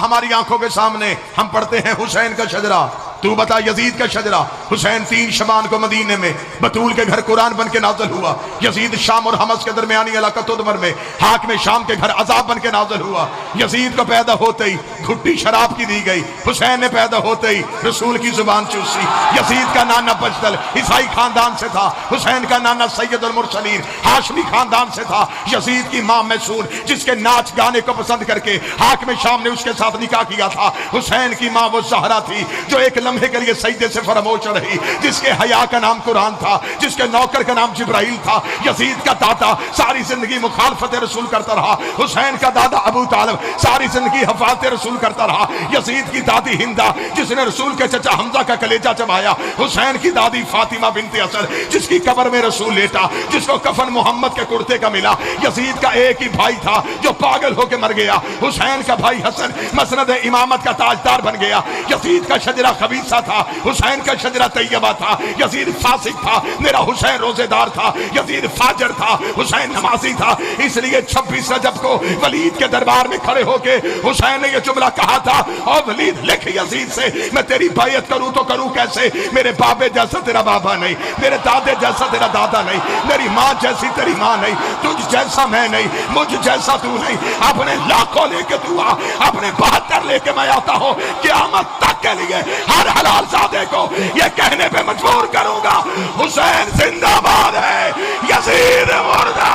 ہماری آنکھوں کے سامنے ہم پڑھتے ہیں حسین کا شجرہ، تو بتا یزید کا شجرہ۔ حسین 3 شبان کو مدینے میں بطول کے گھر قرآن بن کے نازل ہوا، یزید شام اور حمص کے درمیانی علاقہ تدمر میں حاکم شام کے گھر عذاب بن کے نازل ہوا۔ یزید کو پیدا ہوتے ہی گھٹی شراب کی دی گئی، حسین نے پیدا ہوتے ہی رسول کی زبان چوسی۔ یزید کا نانا بجدل عیسائی خاندان سے تھا، حسین کا نانا سید المرسلین ہاشمی خاندان سے تھا۔ یزید کی ماں میسون جس کے ناچ گانے کو پسند کر کے حاکم شام نے اس کے ساتھ نکاح کیا تھا، حسین کی ماں وہ زہرا تھی جو ایک لمحے کے لیے سجدے سے فراموش رہی، جس کے حیا کا نام قرآن تھا، جس کے نوکر کا نام جبرائیل تھا۔ یزید کا دادا ساری زندگی مخالفت رسول کرتا رہا، حسین کا دادا ابو طالب ساری زندگی حفاظت رسول کرتا رہا۔ یزید کی دادی ہندا جس نے رسول کے چچا حمزہ کا کلیجہ چبایا، حسین کی دادی فاطمہ بنت اسد جس کی قبر میں رسول لیٹا، جس کو کفن محمد کے کرتے کا ملا۔ یزید کا ایک ہی بھائی تھا جو پاگل ہو کے مر گیا، حسین کا بھائی حسن مسند امامت کا تاجدار بن گیا۔ یزید کا شجرہ خبیثہ تھا، حسین کا شجرہ طیبہ تھا۔ یزید فاسق تھا، میرا حسین روزے دار تھا۔ یزید فاجر تھا، حسین نمازی تھا۔ اس لیے 26 رجب کو ولید کے دربار میں کھڑے ہو کے حسین نے یہ جملہ کہا تھا، اور ولید لکھ یزید سے میں تیری بیعت کروں تو کروں کیسے؟ میرے بابے جیسا تیرا بابا نہیں، میرے دادے جیسا تیرا دادا نہیں، میری ماں جیسی تیری ماں نہیں، تجھ جیسا میں نہیں، مجھ جیسا تو نہیں۔ اپنے لاکھوں لے کے تو آ، اپنے 72 لے کے میں آتا ہوں، قیامت تک کے لیے ہر حلال زادے کو یہ کہنے پہ مجبور کروں گا، حسین زندہ باد ہے، یزید مردہ۔